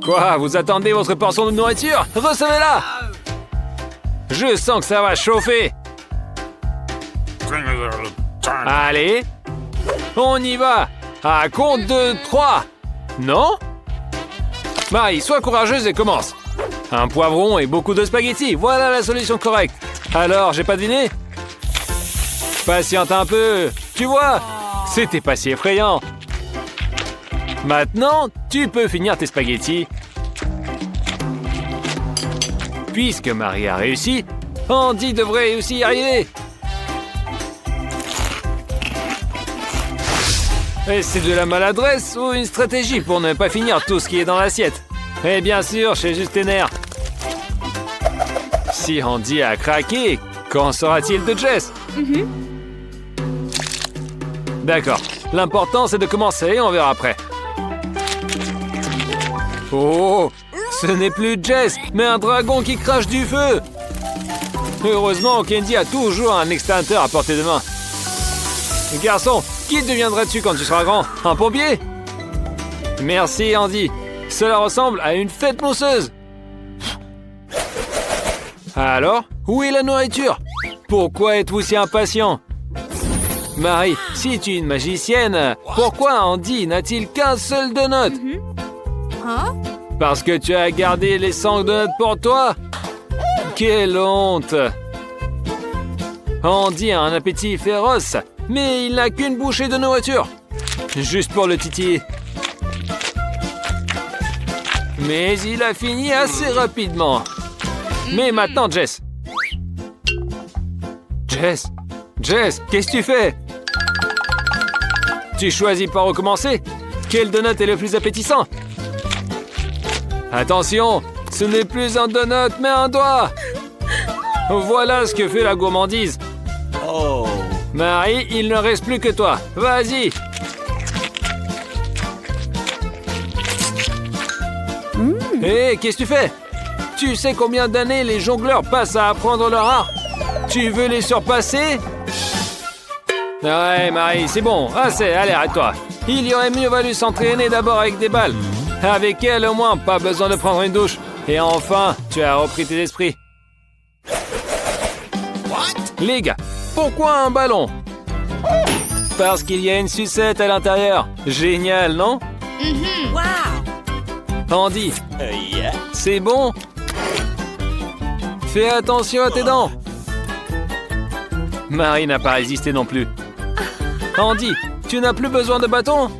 Quoi? Vous attendez votre portion de nourriture? Recevez-la! Je sens que ça va chauffer. Allez, on y va. À compte de 3. Non? Marie, sois courageuse et commence. Un poivron et beaucoup de spaghettis. Voilà la solution correcte. Alors, j'ai pas deviné? Patiente un peu. Tu vois, c'était pas si effrayant. Maintenant, tu peux finir tes spaghettis. Puisque Marie a réussi, Andy devrait aussi y arriver. Est-ce de la maladresse ou une stratégie pour ne pas finir tout ce qui est dans l'assiette? Et bien sûr, j'ai juste les nerfs. Si Andy a craqué, qu'en sera-t-il de Jess? D'accord, l'important c'est de commencer et on verra après. Oh, ce n'est plus Jess, mais un dragon qui crache du feu. Heureusement, Candy a toujours un extincteur à portée de main. Garçon, qui deviendras-tu quand tu seras grand? Un pompier? Merci, Andy. Cela ressemble à une fête mousseuse. Alors, où est la nourriture? Pourquoi êtes-vous si impatient? Marie, si tu es une magicienne, pourquoi Andy n'a-t-il qu'un seul donut? Parce que tu as gardé les 5 donuts pour toi? Quelle honte! Andy a un appétit féroce, mais il n'a qu'une bouchée de nourriture. Juste pour le titiller. Mais il a fini assez rapidement. Mais maintenant, Jess. Jess, qu'est-ce que tu fais? Tu choisis pas recommencer? Quel donut est le plus appétissant? Attention, ce n'est plus un donut, mais un doigt. Voilà ce que fait la gourmandise. Oh. Marie, il ne reste plus que toi. Vas-y. Hé, qu'est-ce que tu fais? Tu sais combien d'années les jongleurs passent à apprendre leur art? Tu veux les surpasser? Ouais, Marie, c'est bon. Assez, allez, arrête-toi. Il y aurait mieux valu s'entraîner d'abord avec des balles. Avec elle, au moins, pas besoin de prendre une douche. Et enfin, tu as repris tes esprits. Les gars, pourquoi un ballon? Parce qu'il y a une sucette à l'intérieur. Génial, non? Andy, c'est bon? Fais attention à tes dents. Marie n'a pas résisté non plus. Andy, tu n'as plus besoin de bâton?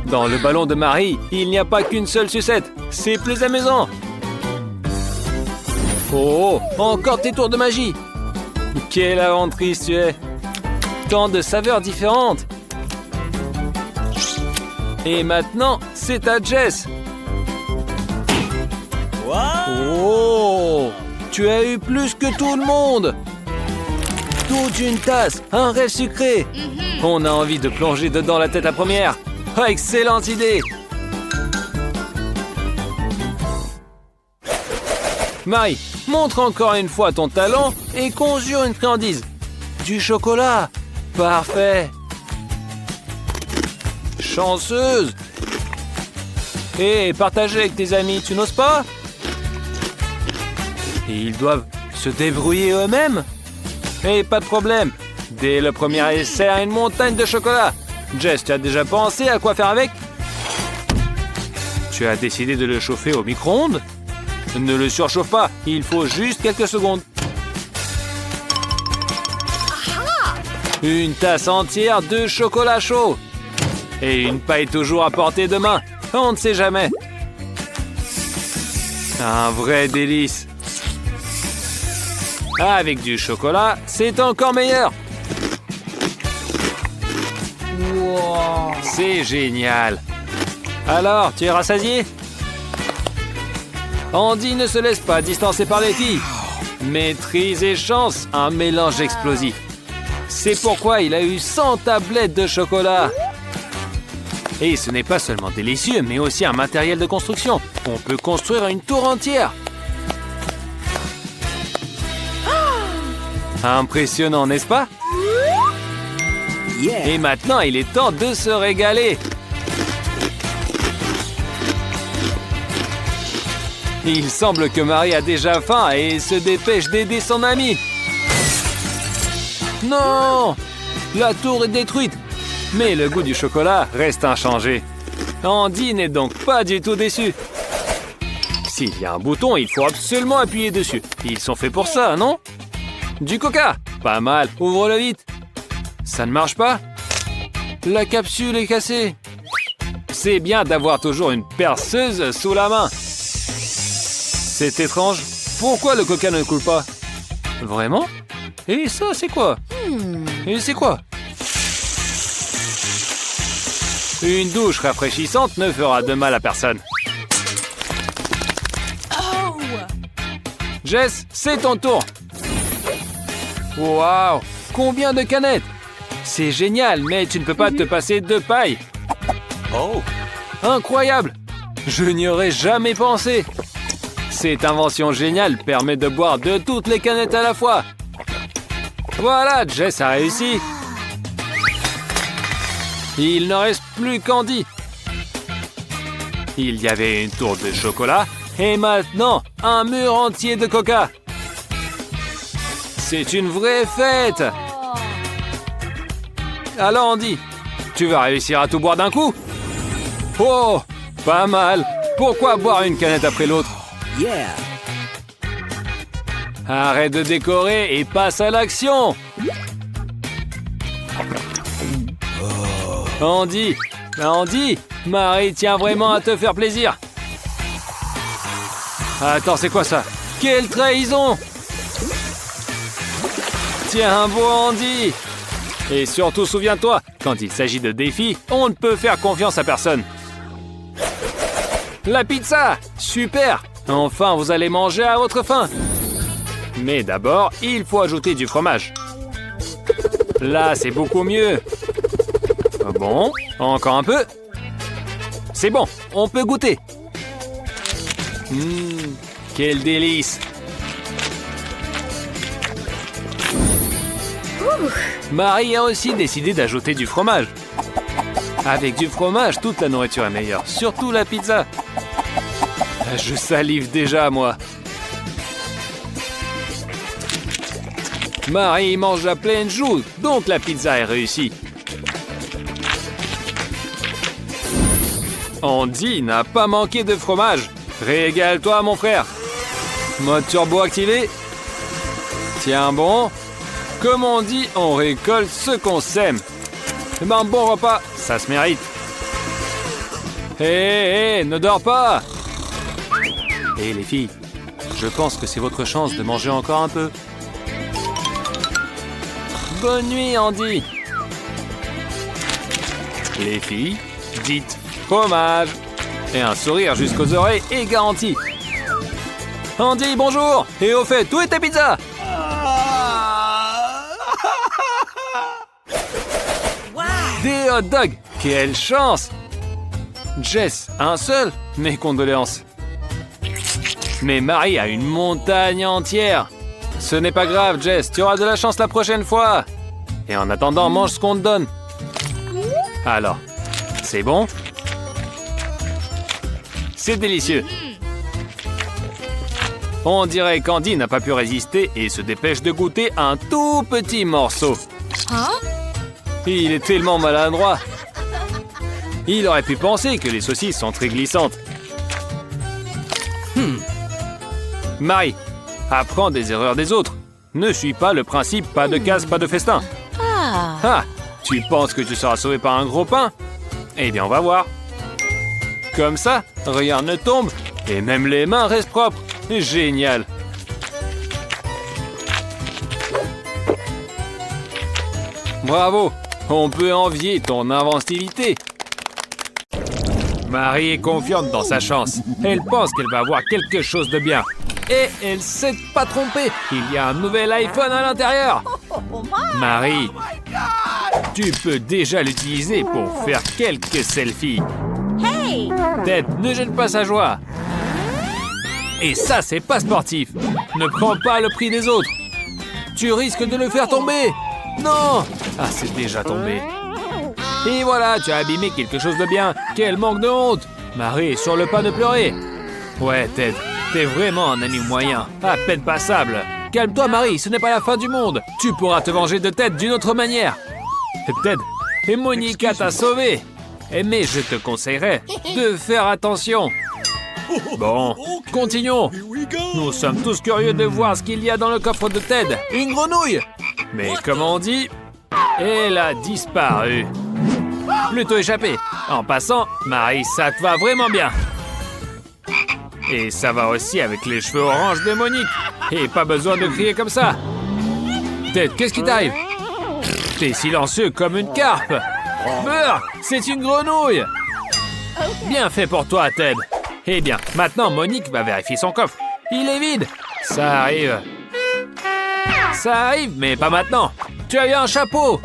Dans le ballon de Marie, il n'y a pas qu'une seule sucette. C'est plus amusant. Oh, encore tes tours de magie. Quelle aventrice tu es. Tant de saveurs différentes. Et maintenant, c'est à Jess. Oh, tu as eu plus que tout le monde. Toute une tasse, un rêve sucré. On a envie de plonger dedans la tête la première. Oh, excellente idée. Marie, montre encore une fois ton talent et conjure une friandise. Du chocolat. Parfait. Chanceuse. Et partager avec tes amis, tu n'oses pas? Et ils doivent se débrouiller eux-mêmes? Et pas de problème. Dès le premier essai, une montagne de chocolat. Jess, tu as déjà pensé à quoi faire avec? Tu as décidé de le chauffer au micro-ondes? Ne le surchauffe pas, il faut juste quelques secondes. Une tasse entière de chocolat chaud. Et une paille toujours à portée de main. On ne sait jamais. Un vrai délice. Avec du chocolat, c'est encore meilleur. Wow. C'est génial. Alors, tu es rassasié? Andy ne se laisse pas distancer par les filles. Maîtrise et chance, un mélange explosif. C'est pourquoi il a eu 100 tablettes de chocolat. Et ce n'est pas seulement délicieux, mais aussi un matériel de construction. On peut construire une tour entière. Impressionnant, n'est-ce pas? Et maintenant, il est temps de se régaler. Il semble que Marie a déjà faim et se dépêche d'aider son ami. Non! La tour est détruite. Mais le goût du chocolat reste inchangé. Andy n'est donc pas du tout déçu. S'il y a un bouton, il faut absolument appuyer dessus. Ils sont faits pour ça, non? Du coca! Pas mal, ouvre-le vite. Ça ne marche pas? La capsule est cassée. C'est bien d'avoir toujours une perceuse sous la main. C'est étrange. Pourquoi le coca ne coule pas? Vraiment? Et ça, c'est quoi? Et c'est quoi? Une douche rafraîchissante ne fera de mal à personne. Jess, c'est ton tour. Waouh! Combien de canettes? C'est génial, mais tu ne peux pas te passer de paille. Oh! Incroyable! Je n'y aurais jamais pensé. Cette invention géniale permet de boire de toutes les canettes à la fois. Voilà, Jess a réussi. Il ne reste plus qu'Andy. Il y avait une tour de chocolat et maintenant un mur entier de coca. C'est une vraie fête. Alors Andy, tu vas réussir à tout boire d'un coup? Oh, pas mal. Pourquoi boire une canette après l'autre? Yeah. Arrête de décorer et passe à l'action. Andy, Marie tient vraiment à te faire plaisir. Attends, c'est quoi ça? Quelle trahison! Tiens bon, Andy. Et surtout, souviens-toi, quand il s'agit de défis, on ne peut faire confiance à personne. La pizza! Super! Enfin, vous allez manger à votre faim. Mais d'abord, il faut ajouter du fromage. Là, c'est beaucoup mieux. Bon, encore un peu. C'est bon, on peut goûter. Quel délice! Marie a aussi décidé d'ajouter du fromage. Avec du fromage, toute la nourriture est meilleure, surtout la pizza. Je salive déjà, moi. Marie mange à pleine joue, donc la pizza est réussie. Andy n'a pas manqué de fromage. Régale-toi, mon frère. Mode turbo activé. Tiens bon. Comme on dit, on récolte ce qu'on sème. Un bon repas, ça se mérite. Hé, ne dors pas. Hé les filles, je pense que c'est votre chance de manger encore un peu. Bonne nuit, Andy. Les filles, dites fromage. Et un sourire jusqu'aux oreilles est garanti. Andy, bonjour. Et au fait, où est ta pizza? Des hot dogs. Quelle chance. Jess, un seul? Mes condoléances. Mais Marie a une montagne entière. Ce n'est pas grave, Jess. Tu auras de la chance la prochaine fois. Et en attendant, mange ce qu'on te donne. Alors, c'est bon? C'est délicieux. On dirait qu'Andy n'a pas pu résister et se dépêche de goûter un tout petit morceau. Il est tellement maladroit. Il aurait pu penser que les saucisses sont très glissantes. Marie, apprends des erreurs des autres. Ne suis pas le principe pas de casse, pas de festin. Ah, tu penses que tu seras sauvé par un gros pain? Eh bien, on va voir. Comme ça, rien ne tombe et même les mains restent propres. Génial. Bravo, on peut envier ton inventivité. Marie est confiante dans sa chance. Elle pense qu'elle va avoir quelque chose de bien. Et elle s'est pas trompée. Il y a un nouvel iPhone à l'intérieur. Marie, tu peux déjà l'utiliser pour faire quelques selfies. Ted, ne gêne pas sa joie. Et ça, c'est pas sportif. Ne prends pas le prix des autres. Tu risques de le faire tomber. Non. Ah, c'est déjà tombé. Et voilà, tu as abîmé quelque chose de bien. Quel manque de honte. Marie est sur le pas de pleurer. Ouais, Ted, T'es vraiment un ami moyen, à peine passable. Calme-toi, Marie, ce n'est pas la fin du monde. Tu pourras te venger de Ted d'une autre manière. Ted et Monica t'a sauvé. Mais je te conseillerais de faire attention. Bon, continuons. Nous sommes tous curieux de voir ce qu'il y a dans le coffre de Ted. Une grenouille. Mais comme on dit, elle a disparu. Plutôt échappé. En passant, Marie, ça te va vraiment bien. Et ça va aussi avec les cheveux orange de Monique. Et pas besoin de crier comme ça. Ted, qu'est-ce qui t'arrive? T'es silencieux comme une carpe. Beurre, c'est une grenouille. Bien fait pour toi, Ted. Eh bien, maintenant, Monique va vérifier son coffre. Il est vide. Ça arrive. Ça arrive, mais pas maintenant. Tu as eu un chapeau.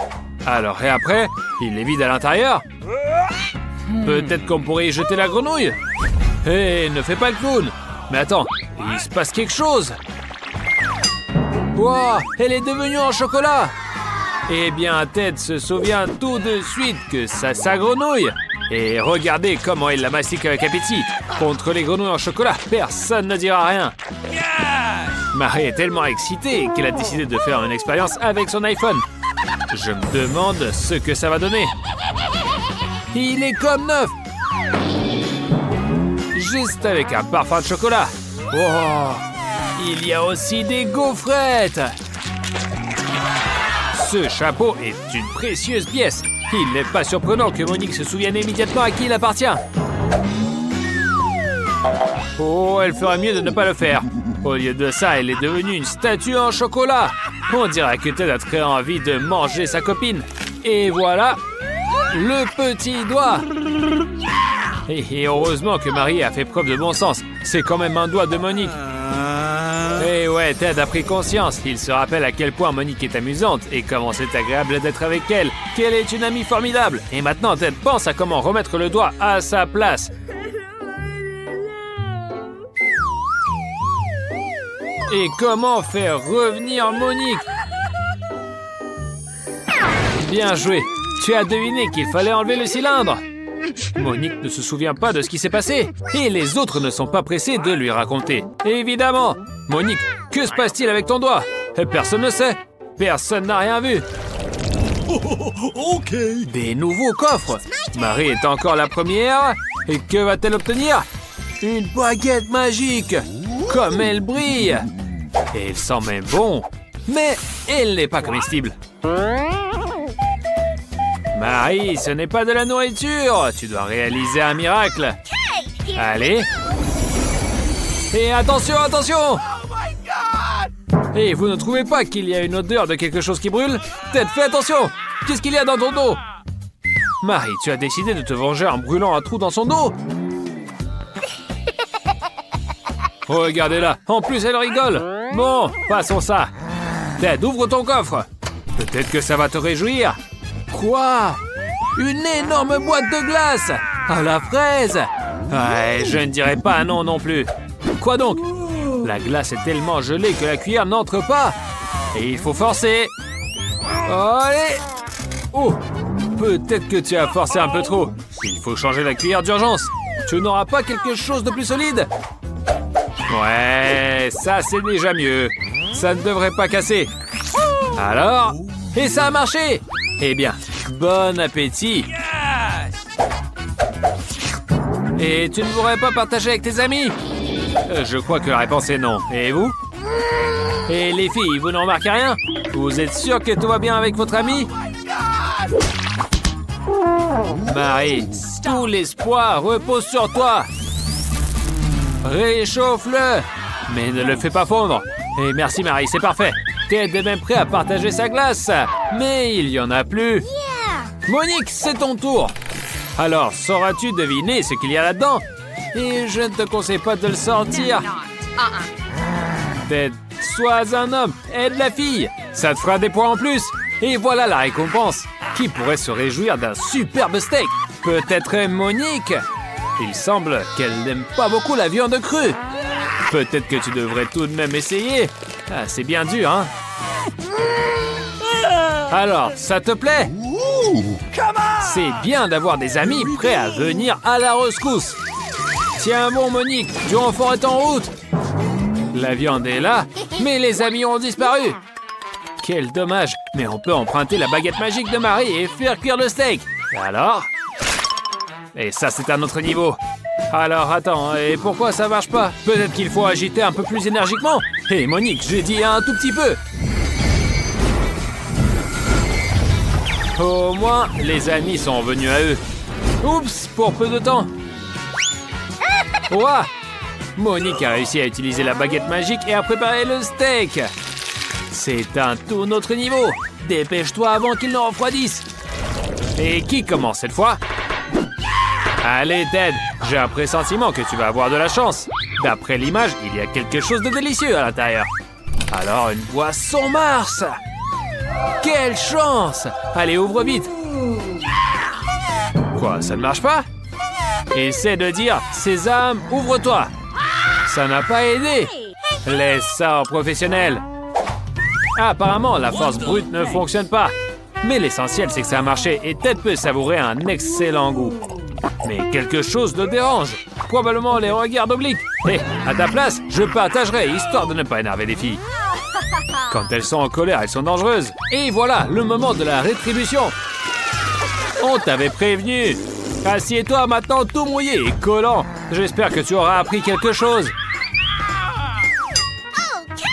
Alors, et après, il est vide à l'intérieur. Peut-être qu'on pourrait y jeter la grenouille. Hé, ne fais pas le clown. Mais attends, il se passe quelque chose. Wow, elle est devenue en chocolat. Eh bien, Ted se souvient tout de suite que c'est sa grenouille. Et regardez comment il la mastique avec appétit. Contre les grenouilles en chocolat, personne ne dira rien. Marie est tellement excitée qu'elle a décidé de faire une expérience avec son iPhone. Je me demande ce que ça va donner. Il est comme neuf. Juste avec un parfum de chocolat. Oh, il y a aussi des gaufrettes. Ce chapeau est une précieuse pièce. Il n'est pas surprenant que Monique se souvienne immédiatement à qui il appartient. Oh, elle ferait mieux de ne pas le faire. Au lieu de ça, elle est devenue une statue en chocolat. On dirait que Ted a très envie de manger sa copine. Et voilà, le petit doigt. Et heureusement que Marie a fait preuve de bon sens. C'est quand même un doigt de Monique. Et ouais, Ted a pris conscience. Il se rappelle à quel point Monique est amusante et comment c'est agréable d'être avec elle. Qu'elle est une amie formidable. Et maintenant, Ted pense à comment remettre le doigt à sa place. Et comment faire revenir Monique? Bien joué. Tu as deviné qu'il fallait enlever le cylindre. Monique ne se souvient pas de ce qui s'est passé. Et les autres ne sont pas pressés de lui raconter. Évidemment. Monique, que se passe-t-il avec ton doigt? Personne ne sait. Personne n'a rien vu. Ok. Des nouveaux coffres. Marie est encore la première. Et que va-t-elle obtenir? Une baguette magique. Comme elle brille. Et elle sent même bon. Mais elle n'est pas comestible. Marie, ce n'est pas de la nourriture. Tu dois réaliser un miracle. Allez. Et attention, attention. Et vous ne trouvez pas qu'il y a une odeur de quelque chose qui brûle? Ted, fais attention. Qu'est-ce qu'il y a dans ton dos? Marie, tu as décidé de te venger en brûlant un trou dans son dos? Regardez-la. En plus, elle rigole. Bon, passons ça. Ted, ouvre ton coffre. Peut-être que ça va te réjouir. Quoi? Une énorme boîte de glace à la fraise. Ouais, je ne dirais pas non non plus. Quoi donc? La glace est tellement gelée que la cuillère n'entre pas. Et il faut forcer. Allez. Oh, peut-être que tu as forcé un peu trop. Il faut changer la cuillère d'urgence. Tu n'auras pas quelque chose de plus solide? Ouais, ça c'est déjà mieux. Ça ne devrait pas casser. Alors? Et ça a marché! Eh bien, bon appétit! Et tu ne voudrais pas partager avec tes amis? Je crois que la réponse est non. Et vous? Et les filles, vous ne remarquez rien? Vous êtes sûr que tout va bien avec votre ami? Marie, tout l'espoir repose sur toi. Réchauffe-le, mais ne le fais pas fondre. Et merci Marie, c'est parfait. Ted est même prêt à partager sa glace, mais il y en a plus. Monique, c'est ton tour. Alors, sauras-tu deviner ce qu'il y a là-dedans? Et je ne te conseille pas de le sortir. Ted, sois un homme, aide la fille. Ça te fera des points en plus. Et voilà la récompense. Qui pourrait se réjouir d'un superbe steak? Peut-être Monique. Il semble qu'elle n'aime pas beaucoup la viande crue. Peut-être que tu devrais tout de même essayer. Ah, c'est bien dur, hein? Alors, ça te plaît? C'est bien d'avoir des amis prêts à venir à la rescousse. Tiens bon, Monique, du renfort est en route. La viande est là, mais les amis ont disparu. Quel dommage, mais on peut emprunter la baguette magique de Marie et faire cuire le steak. Alors? Et ça, c'est un autre niveau. Alors, attends, et pourquoi ça marche pas? Peut-être qu'il faut agiter un peu plus énergiquement. Hé, Monique, j'ai dit un tout petit peu. Au moins, les amis sont venus à eux. Oups, pour peu de temps. Ouah! Monique a réussi à utiliser la baguette magique et à préparer le steak. C'est un tout autre niveau. Dépêche-toi avant qu'il ne refroidisse. Et qui commence cette fois? Allez, Ted, j'ai un pressentiment que tu vas avoir de la chance. D'après l'image, il y a quelque chose de délicieux à l'intérieur. Alors, une boisson Mars! Quelle chance! Allez, ouvre vite. Quoi, ça ne marche pas? Essaie de dire « Sésame, ouvre-toi ». Ça n'a pas aidé. Laisse ça aux professionnels. Apparemment, la force brute ne fonctionne pas. Mais l'essentiel, c'est que ça a marché et Ted peut savourer un excellent goût. Mais quelque chose le dérange. Probablement les regards obliques. Hé, à ta place, je partagerai, histoire de ne pas énerver les filles. Quand elles sont en colère, elles sont dangereuses. Et voilà, le moment de la rétribution. On t'avait prévenu. Assieds-toi maintenant tout mouillé et collant. J'espère que tu auras appris quelque chose.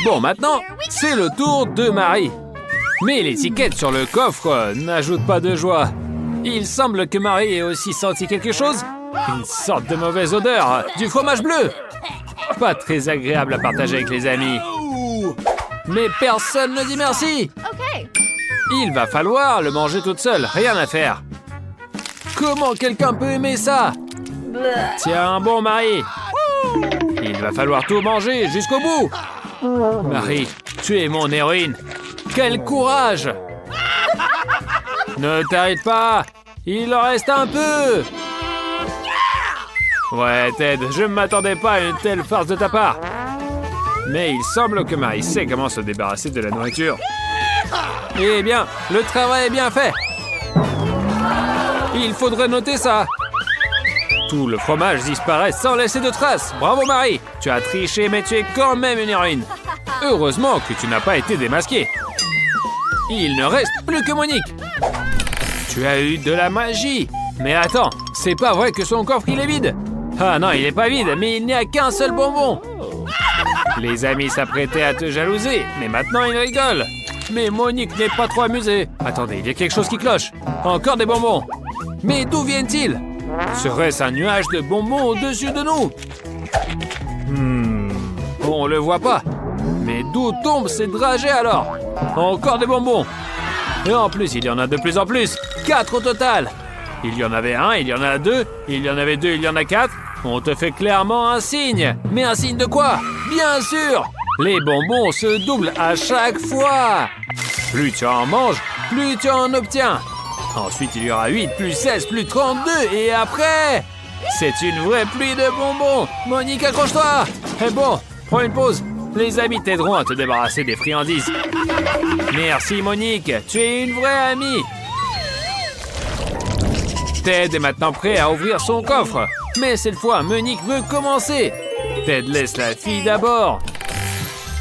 Bon, maintenant, c'est le tour de Marie. Mais l'étiquette sur le coffre n'ajoute pas de joie. Il semble que Marie ait aussi senti quelque chose. Une sorte de mauvaise odeur, du fromage bleu. Pas très agréable à partager avec les amis. Mais personne ne dit merci. Il va falloir le manger toute seule, rien à faire. Comment quelqu'un peut aimer ça? Tiens bon, Marie. Il va falloir tout manger jusqu'au bout. Marie, tu es mon héroïne. Quel courage! Ne t'arrête pas. Il en reste un peu. Ouais, Ted, je ne m'attendais pas à une telle force de ta part. Mais il semble que Marie sait comment se débarrasser de la nourriture. Eh bien, le travail est bien fait. Il faudrait noter ça. Tout le fromage disparaît sans laisser de traces. Bravo Marie, tu as triché mais tu es quand même une héroïne. Heureusement que tu n'as pas été démasquée. Il ne reste plus que Monique. Tu as eu de la magie. Mais attends, c'est pas vrai que son coffre il est vide. Ah non, il n'est pas vide, mais il n'y a qu'un seul bonbon. Les amis s'apprêtaient à te jalouser, mais maintenant ils rigolent. Mais Monique n'est pas trop amusée. Attendez, il y a quelque chose qui cloche. Encore des bonbons. Mais d'où viennent-ils? Serait-ce un nuage de bonbons au-dessus de nous? On le voit pas. Mais d'où tombent ces dragées alors? Encore des bonbons. Et en plus, il y en a de plus en plus. 4 au total. Il y en avait 1, il y en a 2, il y en avait 2, il y en a 4. On te fait clairement un signe. Mais un signe de quoi? Bien sûr! Les bonbons se doublent à chaque fois. Plus tu en manges, plus tu en obtiens. Ensuite, il y aura 8, plus 16, plus 32. Et après, c'est une vraie pluie de bonbons. Monique, accroche-toi. Eh bon, prends une pause. Les amis t'aideront à te débarrasser des friandises. Merci, Monique. Tu es une vraie amie. Ted est maintenant prêt à ouvrir son coffre. Mais cette fois, Monique veut commencer. Ted laisse la fille d'abord.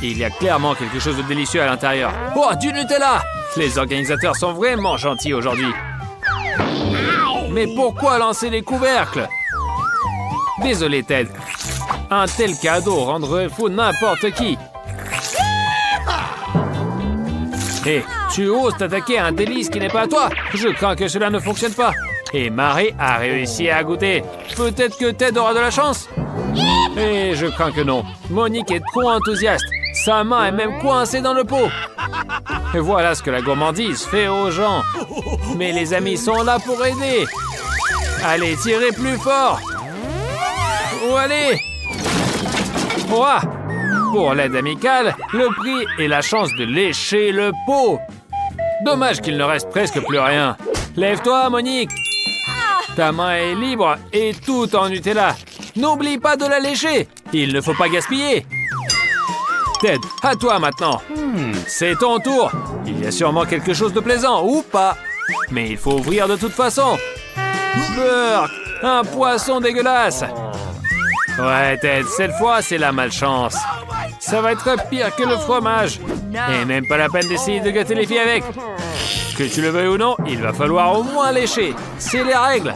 Il y a clairement quelque chose de délicieux à l'intérieur. Oh, du Nutella! Les organisateurs sont vraiment gentils aujourd'hui. Mais pourquoi lancer les couvercles? Désolé, Ted. Un tel cadeau rendrait fou n'importe qui. Hé, tu oses t'attaquer à un délice qui n'est pas à toi? Je crains que cela ne fonctionne pas. Et Marie a réussi à goûter. Peut-être que Ted aura de la chance? Et je crains que non. Monique est trop enthousiaste. Sa main est même coincée dans le pot. Et voilà ce que la gourmandise fait aux gens. Mais les amis sont là pour aider. Allez, tirez plus fort. Oh, allez. Ouah. Pour l'aide amicale, le prix est la chance de lécher le pot. Dommage qu'il ne reste presque plus rien. Lève-toi, Monique. Ta main est libre et tout en Nutella. N'oublie pas de la lécher. Il ne faut pas gaspiller. Ted, à toi maintenant. C'est ton tour. Il y a sûrement quelque chose de plaisant, ou pas. Mais il faut ouvrir de toute façon. Burk, un poisson dégueulasse. Ouais, Ted, cette fois, c'est la malchance. Ça va être pire que le fromage. Et même pas la peine d'essayer de gâter les filles avec. Que tu le veuilles ou non, il va falloir au moins lécher. C'est les règles.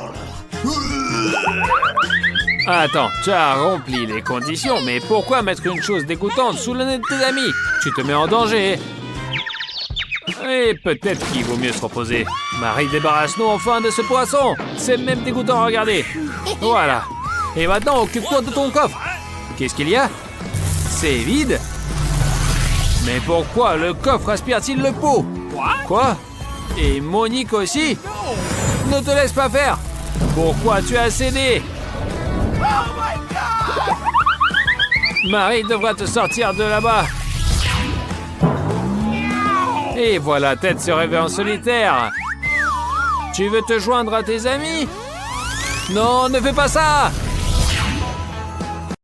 Attends, tu as rempli les conditions, mais pourquoi mettre une chose dégoûtante sous le nez de tes amis? Tu te mets en danger. Et peut-être qu'il vaut mieux se reposer. Marie, débarrasse-nous enfin de ce poisson. C'est même dégoûtant à regarder. Voilà. Et maintenant, occupe-toi de ton coffre. Qu'est-ce qu'il y a? C'est vide. Mais pourquoi le coffre aspire-t-il le pot? Quoi? Et Monique aussi? Ne te laisse pas faire. Pourquoi tu as cédé? Marie devra te sortir de là-bas. Et voilà, Ted se réveille en solitaire. Tu veux te joindre à tes amis? Non, ne fais pas ça!